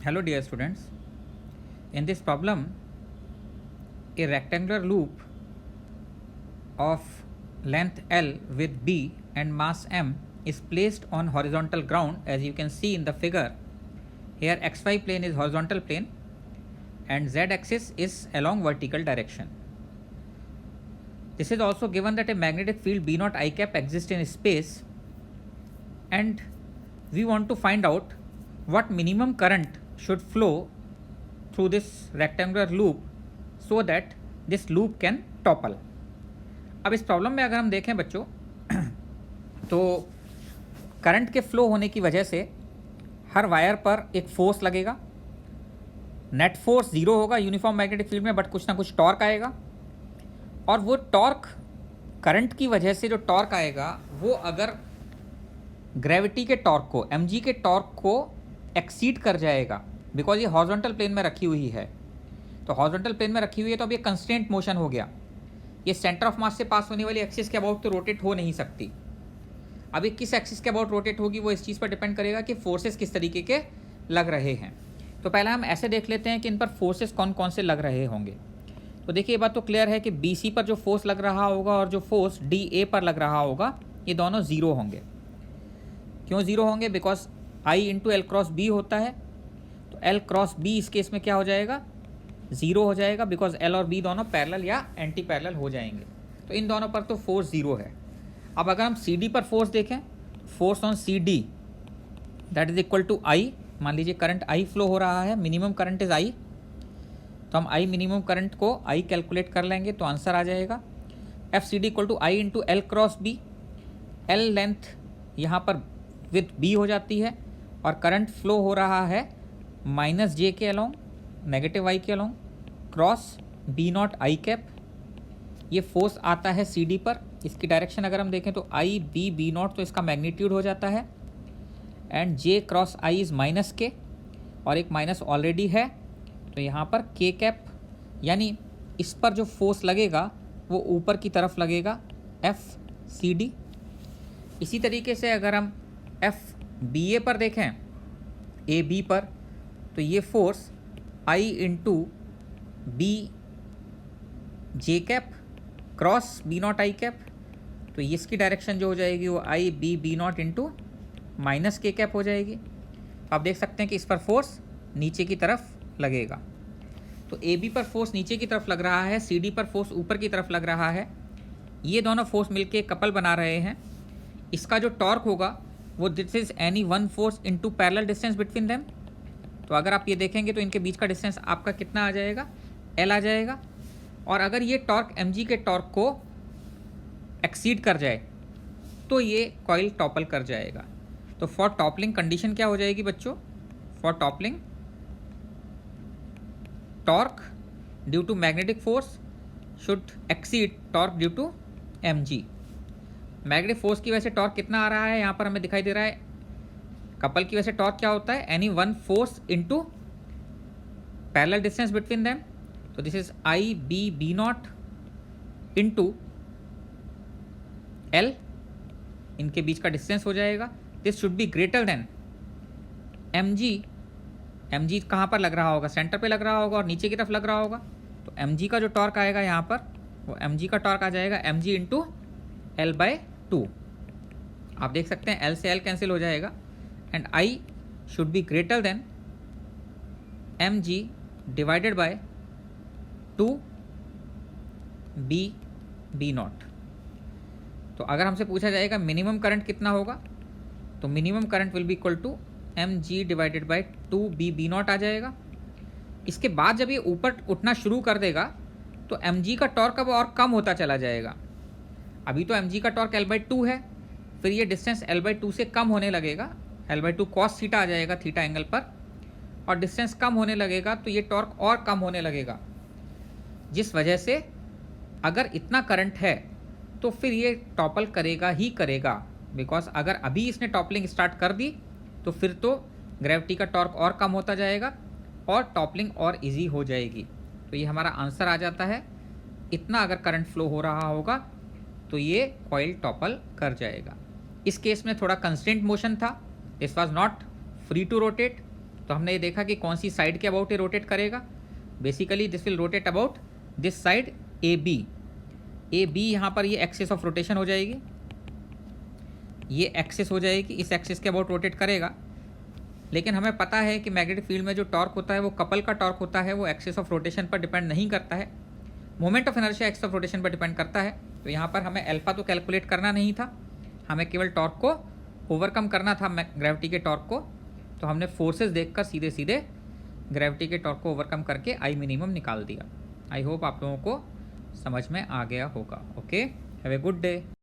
Hello dear students, in this problem a rectangular loop of length L with B and mass M is placed on horizontal ground. As you can see in the figure, here xy plane is horizontal plane and z axis is along vertical direction. This is also given that a magnetic field B naught I cap exists in space, and we want to find out what minimum current should flow through this rectangular loop so that this loop can topple. अब इस problem में अगर हम देखें बच्चों तो current के flow होने की वजह से हर वायर पर एक फोर्स लगेगा. नेट फोर्स ज़ीरो होगा यूनिफॉर्म मैग्नेटिक फील्ड में, बट कुछ ना कुछ टॉर्क आएगा, और वो टॉर्क करंट की वजह से जो टॉर्क आएगा वो अगर ग्रेविटी के टॉर्क को, mg के टॉर्क को एक्सीड कर जाएगा, बिकॉज ये हॉरिजॉन्टल प्लेन में रखी हुई है. तो हॉरिजॉन्टल प्लेन में रखी हुई है तो अब ये कंस्टेंट मोशन हो गया. ये सेंटर ऑफ मास से पास होने वाली एक्सिस के अबाउट तो रोटेट हो नहीं सकती. अब ये किस एक्सिस के अबाउट रोटेट होगी वो इस चीज़ पर डिपेंड करेगा कि फोर्सेस किस तरीके के लग रहे हैं. तो पहले हम ऐसे देख लेते हैं कि इन पर फोर्सेस कौन कौन से लग रहे होंगे. तो देखिए ये बात तो क्लियर है कि BC पर जो फोर्स लग रहा होगा और जो फोर्स DA पर लग रहा होगा ये दोनों ज़ीरो होंगे. क्यों ज़ीरो होंगे? Because I into L cross B होता है. तो L क्रॉस बी इस केस में क्या हो जाएगा? ज़ीरो हो जाएगा, बिकॉज L और B दोनों पैरेलल या एंटी पैरेलल हो जाएंगे. तो इन दोनों पर तो फोर्स ज़ीरो है. अब अगर हम CD पर फोर्स देखें, force on CD that is equal to I. मान लीजिए करंट I फ्लो हो रहा है, मिनिमम करंट इज I, तो हम I मिनिमम करंट को I कैलकुलेट कर लेंगे तो आंसर आ जाएगा FCD equal to I into L cross B. L length यहाँ पर विथ B हो जाती है और करंट फ्लो हो रहा है माइनस J के अलोंग, नेगेटिव I के along, cross B not I cap. ये फोर्स आता है CD पर. इसकी डायरेक्शन अगर हम देखें तो I B नॉट, तो इसका मैग्नीट्यूड हो जाता है, and J cross I is minus K, और एक माइनस ऑलरेडी है तो यहाँ पर K कैप, यानी इस पर जो फोर्स लगेगा वो ऊपर की तरफ लगेगा FCD. इसी तरीके से अगर हम FBA पर देखें, AB पर, तो ये force I into B J cap cross B not I cap, तो इसकी डायरेक्शन जो हो जाएगी वो I B not into minus K cap हो जाएगी. आप देख सकते हैं कि इस पर फोर्स नीचे की तरफ लगेगा. तो AB पर फोर्स नीचे की तरफ लग रहा है, CD पर फोर्स ऊपर की तरफ लग रहा है. ये दोनों फोर्स मिलके कपल बना रहे हैं. इसका जो टॉर्क होगा वो this is any one force into parallel distance between them. तो अगर आप ये देखेंगे तो इनके बीच का डिस्टेंस आपका कितना आ जाएगा? L आ जाएगा. और अगर ये टॉर्क mg के टॉर्क को एक्सीड कर जाए तो ये कॉइल टॉपल कर जाएगा. तो फॉर टॉपलिंग कंडीशन क्या हो जाएगी बच्चों? For toppling, torque due to magnetic force should exceed torque due to mg. Magnetic force की वजह से टॉर्क कितना आ रहा है यहाँ पर हमें दिखाई दे रहा है. कपल की वजह से टॉर्क क्या होता है? Any one force into parallel distance between them. तो this is I B not into L, इनके बीच का डिस्टेंस हो जाएगा. This should be greater than mg. mg कहाँ पर लग रहा होगा? सेंटर पे लग रहा होगा और नीचे की तरफ लग रहा होगा. तो mg का जो टॉर्क आएगा यहाँ पर वो mg का टॉर्क आ जाएगा mg इंटू L बाय 2. आप देख सकते हैं L से L कैंसिल हो जाएगा, and I should be greater than mg divided by 2 B not. तो अगर हमसे पूछा जाएगा मिनिमम करंट कितना होगा, तो minimum current will be equal to mg divided by 2 B not आ जाएगा. इसके बाद जब ये ऊपर उठना शुरू कर देगा तो mg का टॉर्क अब और कम होता चला जाएगा. अभी तो mg का टॉर्क L/2 है, फिर ये डिस्टेंस L/2 से कम होने लगेगा. L/2 cos थीटा आ जाएगा थीटा एंगल पर, और डिस्टेंस कम होने लगेगा तो ये टॉर्क और कम होने लगेगा, जिस वजह से अगर इतना करंट है तो फिर ये टॉपल करेगा ही करेगा. बिकॉज अगर अभी इसने टॉपलिंग स्टार्ट कर दी तो फिर तो ग्रेविटी का टॉर्क और कम होता जाएगा और टॉपलिंग और इजी हो जाएगी. तो ये हमारा आंसर आ जाता है. इतना अगर करंट फ्लो हो रहा होगा तो ये कॉइल टॉपल कर जाएगा. इस केस में थोड़ा कंस्टेंट मोशन था, this was not free to rotate, तो हमने ये देखा कि कौन सी साइड के अबाउट ये रोटेट करेगा। Basically this will rotate about this side A B यहाँ पर ये एक्सिस ऑफ रोटेशन हो जाएगी, ये एक्सिस हो जाएगी, इस एक्सिस के अबाउट रोटेट करेगा। लेकिन हमें पता है कि मैग्नेटिक फील्ड में जो टॉर्क होता है वो कपल का टॉर्क होता है, वो एक्सिस ऑफ रोटेशन पर डिपेंड नहीं करता है, moment of inertia axis of rotation पर डिपेंड करता है। तो यहाँ पर हमें अल्फा तो कैलकुलेट करना नहीं था, हमें केवल टॉर्क को ओवरकम करना था, ग्रेविटी के टॉर्क को। तो हमने फोर्सेस देखकर सीधे सीधे ग्रेविटी के टॉर्क को ओवरकम करके आई मिनिमम निकाल दिया। आई होप आप लोगों को समझ में आ गया होगा। Okay, have a good day.